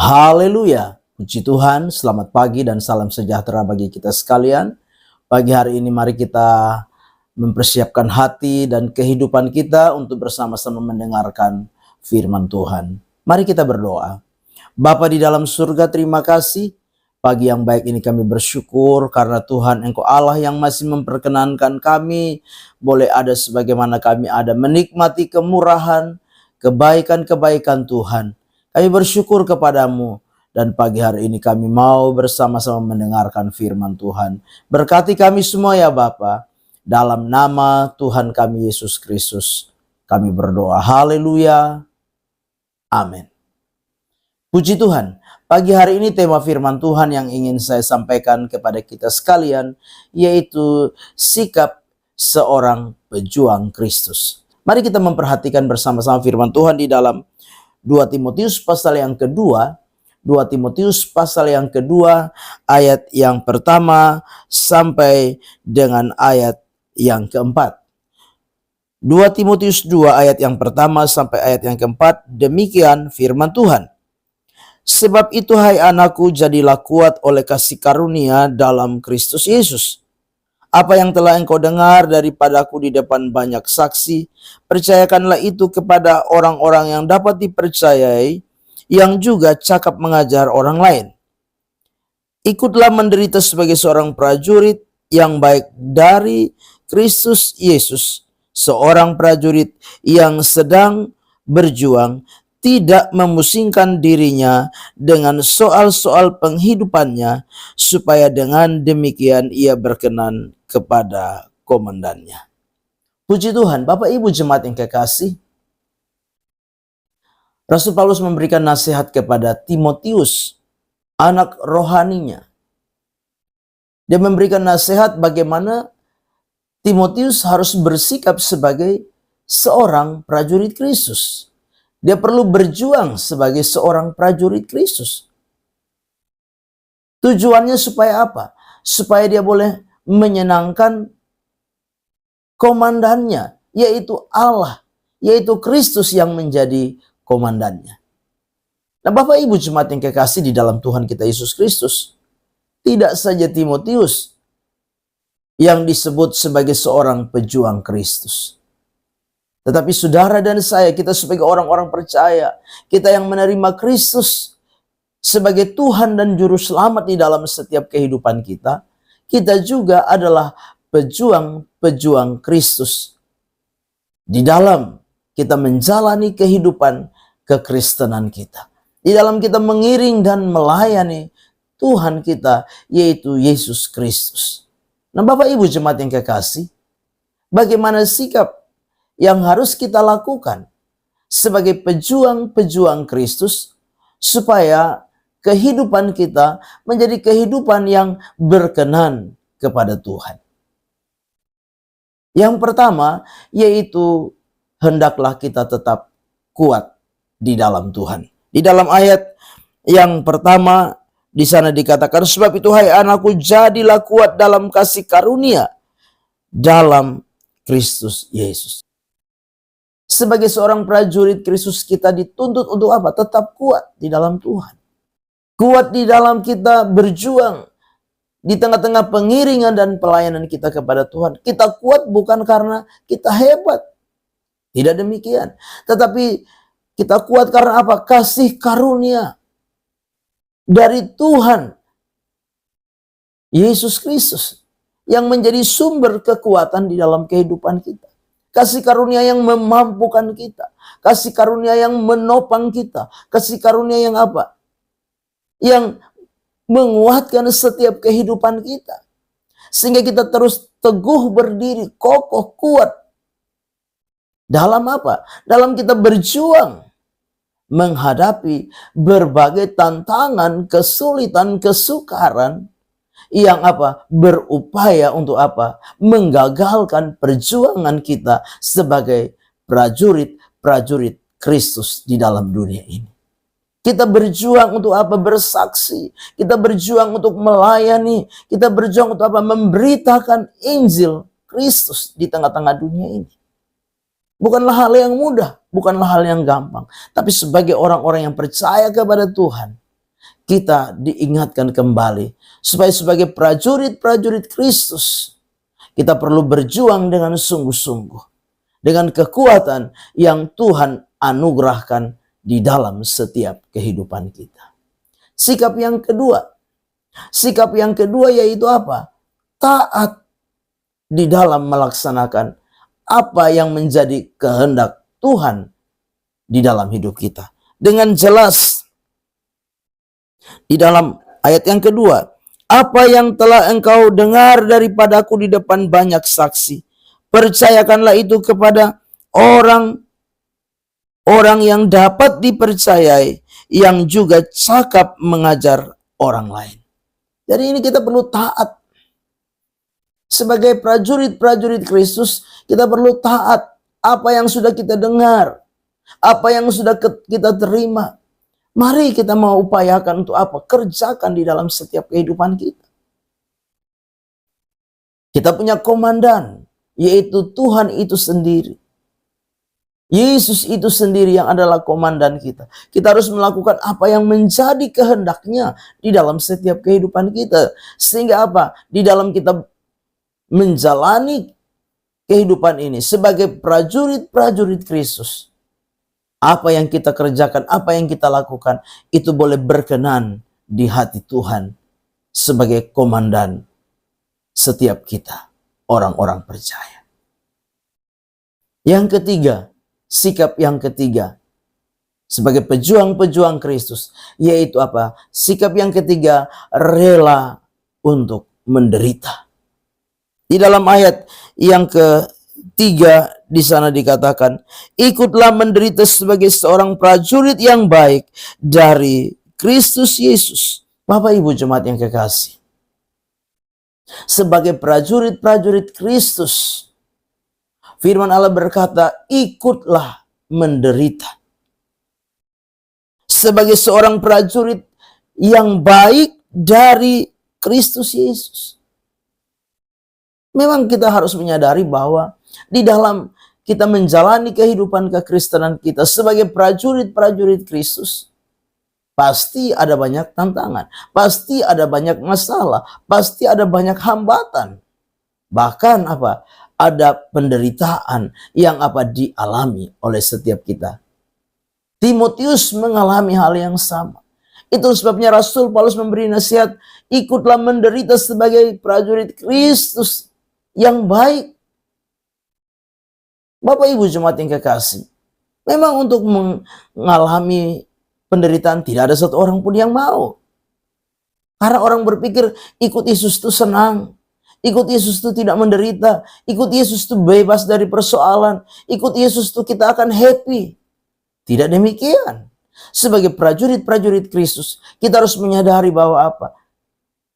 Haleluya, puji Tuhan, selamat pagi dan salam sejahtera bagi kita sekalian. Pagi hari ini mari kita mempersiapkan hati dan kehidupan kita untuk bersama-sama mendengarkan firman Tuhan. Mari kita berdoa. Bapa di dalam surga, terima kasih. Pagi yang baik ini kami bersyukur karena Tuhan Engkau Allah yang masih memperkenankan kami boleh ada sebagaimana kami ada, menikmati kemurahan, kebaikan-kebaikan Tuhan. Kami bersyukur kepadamu dan pagi hari ini kami mau bersama-sama mendengarkan firman Tuhan. Berkati kami semua ya Bapa, dalam nama Tuhan kami Yesus Kristus kami berdoa. Haleluya. Amin. Puji Tuhan, pagi hari ini tema firman Tuhan yang ingin saya sampaikan kepada kita sekalian yaitu sikap seorang pejuang Kristus. Mari kita memperhatikan bersama-sama firman Tuhan di dalam 2 Timotius pasal yang kedua, 2 Timotius pasal yang kedua ayat yang pertama sampai dengan ayat yang keempat. 2 Timotius 2 ayat yang pertama sampai ayat yang keempat, demikian firman Tuhan. Sebab itu hai anakku, jadilah kuat oleh kasih karunia dalam Kristus Yesus. Apa yang telah engkau dengar daripadaku di depan banyak saksi, percayakanlah itu kepada orang-orang yang dapat dipercayai, yang juga cakap mengajar orang lain. Ikutlah menderita sebagai seorang prajurit yang baik dari Kristus Yesus, seorang prajurit yang sedang berjuang, tidak memusingkan dirinya dengan soal-soal penghidupannya, supaya dengan demikian ia berkenan kepada komandannya. Puji Tuhan, Bapak Ibu jemaat yang kekasih, Rasul Paulus memberikan nasihat kepada Timotius, anak rohaninya. Dia memberikan nasihat bagaimana Timotius harus bersikap sebagai seorang prajurit Kristus. Dia perlu berjuang sebagai seorang prajurit Kristus. Tujuannya supaya apa? Supaya dia boleh menyenangkan komandannya, yaitu Allah, yaitu Kristus yang menjadi komandannya. Nah, Bapak Ibu jemaat yang kekasih di dalam Tuhan kita Yesus Kristus, tidak saja Timotius yang disebut sebagai seorang pejuang Kristus. Tetapi saudara dan saya, kita sebagai orang-orang percaya, kita yang menerima Kristus sebagai Tuhan dan Juru Selamat di dalam setiap kehidupan kita, kita juga adalah pejuang-pejuang Kristus. Di dalam kita menjalani kehidupan kekristenan kita. Di dalam kita mengiring dan melayani Tuhan kita, yaitu Yesus Kristus. Nah Bapak Ibu jemaat yang kekasih, bagaimana sikap yang harus kita lakukan sebagai pejuang-pejuang Kristus supaya kehidupan kita menjadi kehidupan yang berkenan kepada Tuhan. Yang pertama yaitu hendaklah kita tetap kuat di dalam Tuhan. Di dalam ayat yang pertama di sana dikatakan, sebab itu hai anakku, jadilah kuat dalam kasih karunia dalam Kristus Yesus. Sebagai seorang prajurit Kristus, kita dituntut untuk apa? Tetap kuat di dalam Tuhan. Kuat di dalam kita berjuang di tengah-tengah pengiringan dan pelayanan kita kepada Tuhan. Kita kuat bukan karena kita hebat. Tidak demikian. Tetapi kita kuat karena apa? Kasih karunia dari Tuhan Yesus Kristus yang menjadi sumber kekuatan di dalam kehidupan kita. Kasih karunia yang memampukan kita. Kasih karunia yang menopang kita. Kasih karunia yang apa? Yang menguatkan setiap kehidupan kita. Sehingga kita terus teguh berdiri, kokoh, kuat. Dalam apa? Dalam kita berjuang menghadapi berbagai tantangan, kesulitan, kesukaran yang apa? Berupaya untuk apa? Menggagalkan perjuangan kita sebagai prajurit Kristus di dalam dunia ini. Kita berjuang untuk apa? Bersaksi. Kita berjuang untuk melayani. Kita berjuang untuk apa? Memberitakan Injil Kristus di tengah-tengah dunia ini. Bukanlah hal yang mudah, bukanlah hal yang gampang. Tapi sebagai orang-orang yang percaya kepada Tuhan, kita diingatkan kembali supaya sebagai prajurit-prajurit Kristus kita perlu berjuang dengan sungguh-sungguh, dengan kekuatan yang Tuhan anugerahkan di dalam setiap kehidupan kita. Sikap yang kedua yaitu apa? Taat di dalam melaksanakan apa yang menjadi kehendak Tuhan di dalam hidup kita. Dengan jelas di dalam ayat yang kedua, apa yang telah engkau dengar daripadaku di depan banyak saksi, percayakanlah itu kepada orang yang dapat dipercayai, yang juga cakap mengajar orang lain. Jadi ini kita perlu taat. Sebagai prajurit-prajurit Kristus, kita perlu taat apa yang sudah kita dengar, apa yang sudah kita terima. Mari kita mau upayakan untuk apa? Kerjakan di dalam setiap kehidupan kita. Kita punya komandan, yaitu Tuhan itu sendiri. Yesus itu sendiri yang adalah komandan kita. Kita harus melakukan apa yang menjadi kehendaknya di dalam setiap kehidupan kita. Sehingga apa? Di dalam kita menjalani kehidupan ini sebagai prajurit-prajurit Kristus, apa yang kita kerjakan, apa yang kita lakukan, itu boleh berkenan di hati Tuhan sebagai komandan setiap kita, orang-orang percaya. Yang ketiga, sikap yang ketiga, sebagai pejuang-pejuang Kristus, yaitu apa? Sikap yang ketiga, rela untuk menderita. Di dalam ayat yang ketiga di sana dikatakan, ikutlah menderita sebagai seorang prajurit yang baik dari Kristus Yesus. Bapak Ibu jemaat yang kekasih, sebagai prajurit-prajurit Kristus, firman Allah berkata, ikutlah menderita. Sebagai seorang prajurit yang baik dari Kristus Yesus. Memang kita harus menyadari bahwa di dalam kita menjalani kehidupan kekristenan kita sebagai prajurit-prajurit Kristus, pasti ada banyak tantangan, pasti ada banyak masalah, pasti ada banyak hambatan. Bahkan apa? Ada penderitaan yang apa dialami oleh setiap kita. Timotius mengalami hal yang sama. Itu sebabnya Rasul Paulus memberi nasihat, ikutlah menderita sebagai prajurit Kristus yang baik. Bapak Ibu jemaat yang kekasih, memang untuk mengalami penderitaan tidak ada satu orang pun yang mau. Karena orang berpikir ikut Yesus itu senang, ikut Yesus itu tidak menderita, ikut Yesus itu bebas dari persoalan, ikut Yesus itu kita akan happy. Tidak demikian. Sebagai prajurit-prajurit Kristus, kita harus menyadari bahwa apa?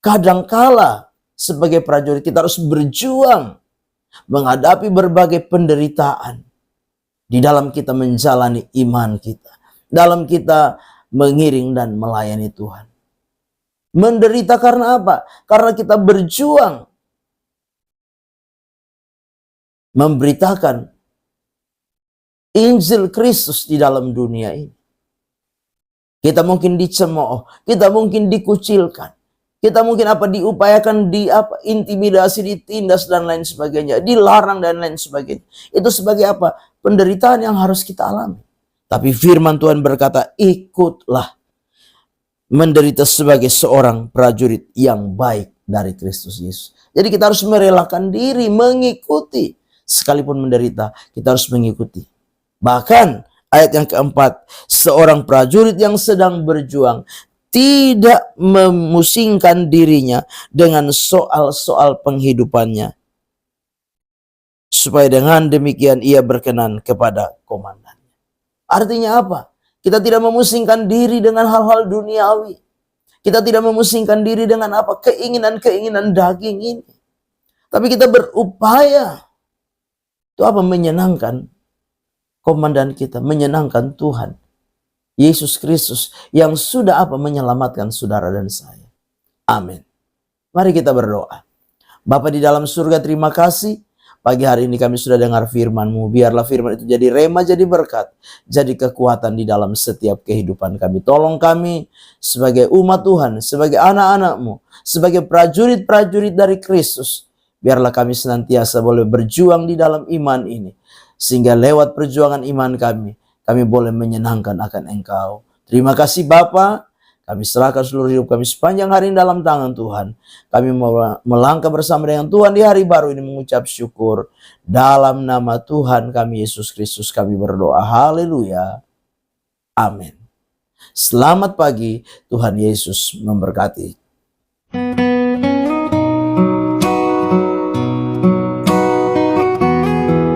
Kadangkala sebagai prajurit kita harus berjuang menghadapi berbagai penderitaan di dalam kita menjalani iman kita, dalam kita mengiring dan melayani Tuhan. Menderita karena apa? Karena kita berjuang memberitakan Injil Kristus di dalam dunia ini. Kita mungkin dicemooh, kita mungkin dikucilkan, kita mungkin apa diupayakan, intimidasi, ditindas dan lain sebagainya, dilarang dan lain sebagainya. Itu sebagai apa? Penderitaan yang harus kita alami. Tapi firman Tuhan berkata, ikutlah menderita sebagai seorang prajurit yang baik dari Kristus Yesus. Jadi kita harus merelakan diri, mengikuti. Sekalipun menderita, kita harus mengikuti. Bahkan ayat yang keempat, seorang prajurit yang sedang berjuang tidak memusingkan dirinya dengan soal-soal penghidupannya, supaya dengan demikian ia berkenan kepada komandannya. Artinya apa? Kita tidak memusingkan diri dengan hal-hal duniawi. Kita tidak memusingkan diri dengan apa? Keinginan-keinginan daging ini. Tapi kita berupaya itu apa? Menyenangkan komandan kita, menyenangkan Tuhan Yesus Kristus yang sudah apa? Menyelamatkan saudara dan saya. Amin. Mari kita berdoa. Bapa di dalam surga, terima kasih Pagi hari ini kami sudah dengar firman-Mu. Biarlah firman itu jadi rema, jadi berkat, jadi kekuatan di dalam setiap kehidupan kami. Tolong kami sebagai umat Tuhan, sebagai anak-anak-Mu, sebagai prajurit-prajurit dari Kristus. Biarlah kami senantiasa boleh berjuang di dalam iman ini. Sehingga lewat perjuangan iman kami boleh menyenangkan akan Engkau. Terima kasih Bapa. Kami serahkan seluruh hidup kami sepanjang hari ini dalam tangan Tuhan. Kami mau melangkah bersama dengan Tuhan di hari baru ini mengucap syukur. Dalam nama Tuhan kami Yesus Kristus kami berdoa. Haleluya. Amin. Selamat pagi. Tuhan Yesus memberkati.